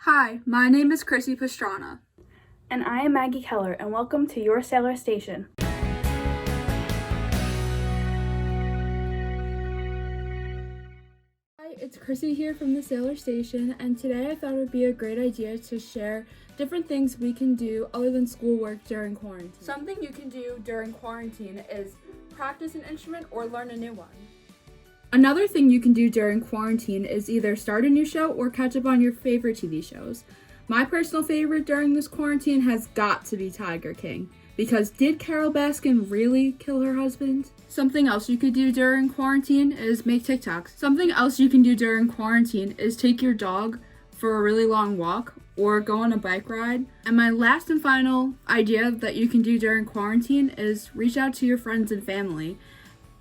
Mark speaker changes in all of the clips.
Speaker 1: Hi, my name is Chrissy Pastrana.
Speaker 2: And I am Maggie Keller, and welcome to your Sailor Station.
Speaker 1: Hi, it's Chrissy here from the Sailor Station, and today I thought it would be a great idea to share different things we can do other than schoolwork during quarantine. Something you can do during quarantine is practice an instrument or learn a new one. Another thing you can do during quarantine is either start a new show or catch up on your favorite TV shows. My personal favorite during this quarantine has got to be Tiger King, because did Carol Baskin really kill her husband? Something else you could do during quarantine is make TikToks. Something else you can do during quarantine is take your dog for a really long walk or go on a bike ride. And my last and final idea that you can do during quarantine is reach out to your friends and family.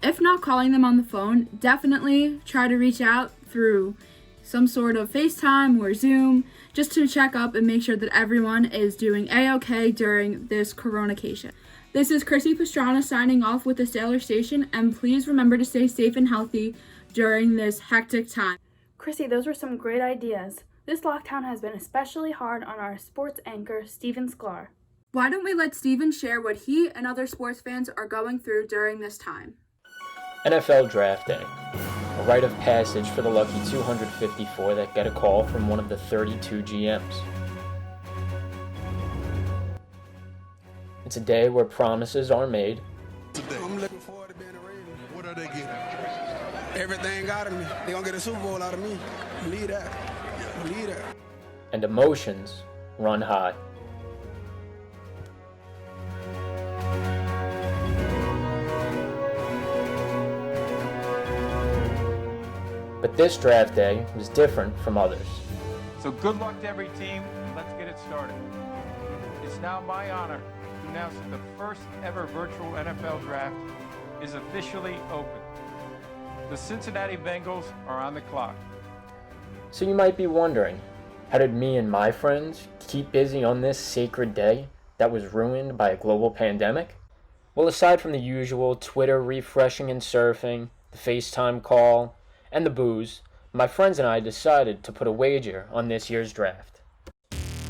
Speaker 1: If not calling them on the phone, definitely try to reach out through some sort of FaceTime or Zoom just to check up and make sure that everyone is doing A-okay during this coronacation. This is Chrissy Pastrana signing off with the Sailor Station, and please remember to stay safe and healthy during this hectic time.
Speaker 2: Chrissy, those were some great ideas. This lockdown has been especially hard on our sports anchor, Steven Sklar.
Speaker 1: Why don't we let Steven share what he and other sports fans are going through during this time?
Speaker 3: NFL Draft Day, a rite of passage for the lucky 254 that get a call from one of the 32 GMs. It's a day where promises are made.
Speaker 4: I'm looking forward to being a Raven. What are they getting? Everything out of me. They're going to get a Super Bowl out of me. Believe that. Believe that.
Speaker 3: And emotions run high. But this draft day was different from others.
Speaker 5: So good luck to every team, and let's get it started. It's now my honor to announce that the first ever virtual NFL draft is officially open. The Cincinnati Bengals are on the clock.
Speaker 3: So you might be wondering, how did me and my friends keep busy on this sacred day that was ruined by a global pandemic? Well, aside from the usual Twitter refreshing and surfing, the FaceTime call, and the booze, my friends and I decided to put a wager on this year's draft.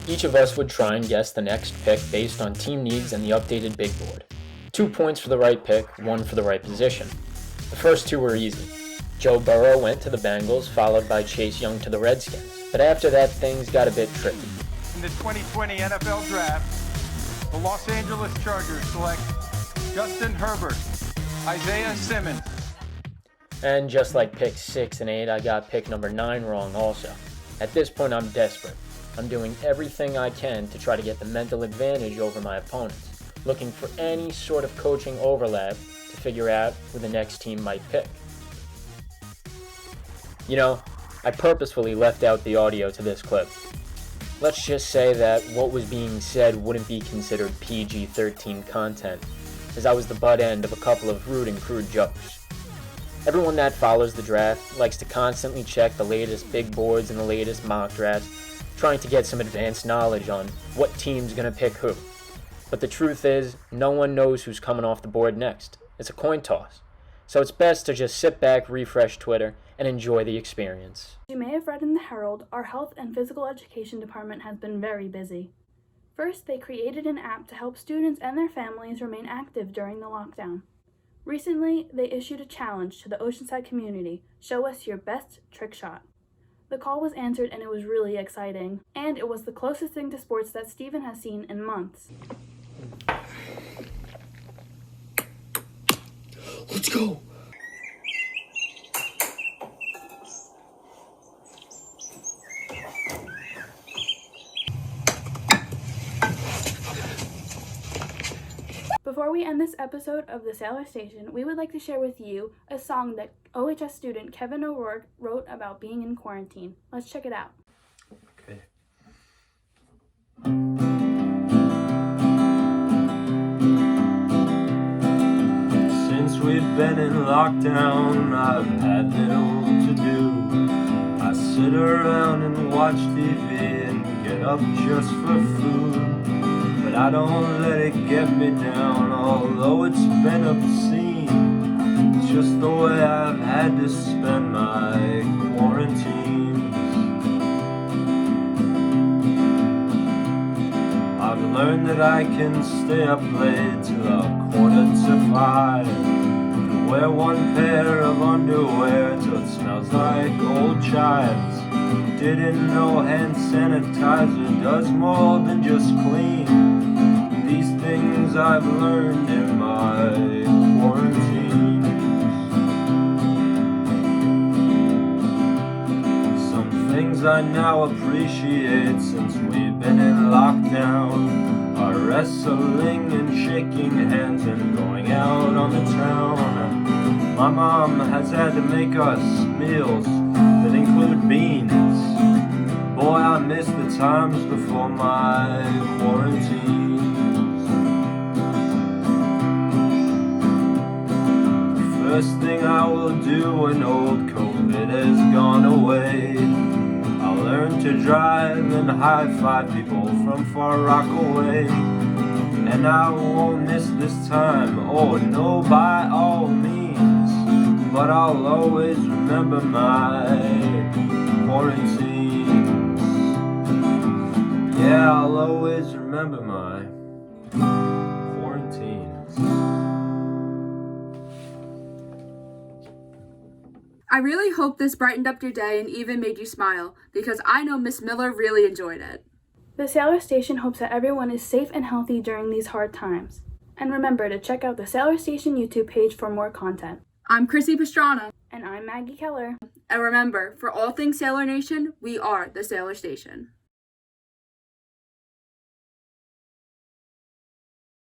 Speaker 3: Each of us would try and guess the next pick based on team needs and the updated big board. 2 points for the right pick, 1 for the right position. The first 2 were easy. Joe Burrow went to the Bengals, followed by Chase Young to the Redskins. But after that, things got a bit tricky.
Speaker 5: In the 2020 NFL Draft, the Los Angeles Chargers select Justin Herbert, Isaiah Simmons.
Speaker 3: And just like picks 6 and 8, I got pick number 9 wrong also. At this point, I'm desperate. I'm doing everything I can to try to get the mental advantage over my opponents, looking for any sort of coaching overlap to figure out who the next team might pick. You know, I purposefully left out the audio to this clip. Let's just say that what was being said wouldn't be considered PG-13 content, as I was the butt end of a couple of rude and crude jokes. Everyone that follows the draft likes to constantly check the latest big boards and the latest mock drafts, trying to get some advanced knowledge on what team's gonna pick who. But the truth is, no one knows who's coming off the board next. It's a coin toss. So it's best to just sit back, refresh Twitter, and enjoy the experience.
Speaker 2: As you may have read in the Herald, our health and physical education department has been very busy. First, they created an app to help students and their families remain active during the lockdown. Recently, they issued a challenge to the Oceanside community, show us your best trick shot. The call was answered and it was really exciting, and it was the closest thing to sports that Steven has seen in months.
Speaker 4: Let's go.
Speaker 2: Before we end this episode of the Sailor Station, we would like to share with you a song that OHS student Kevin O'Rourke wrote about being in quarantine. Let's check it out.
Speaker 3: Okay.
Speaker 6: Since we've been in lockdown, I've had little to do. I sit around and watch TV and get up just for food. But I don't let it get me down, although it's been obscene. It's just the way I've had to spend my quarantines. learned that I can stay up late till 4:45 and wear one pair of underwear till it smells like old chives. Didn't know hand sanitizer does more than just clean. These things I've learned in my quarantine. Some things I now appreciate since we've been in lockdown are wrestling and shaking hands and going out on the town. My mom has had to make us meals that include beans. Boy, I miss the times before my quarantine. First thing I will do when old COVID has gone away, I'll learn to drive and high-five people from far Rockaway. And I won't miss this time, oh no, by all means, but I'll always remember my quarantines. Yeah, I'll always remember my quarantines.
Speaker 1: I really hope this brightened up your day and even made you smile, because I know Miss Miller really enjoyed it.
Speaker 2: The Sailor Station hopes that everyone is safe and healthy during these hard times. And remember to check out the Sailor Station YouTube page for more content.
Speaker 1: I'm Chrissy Pastrana.
Speaker 2: And I'm Maggie Keller.
Speaker 1: And remember, for all things Sailor Nation, we are the Sailor Station.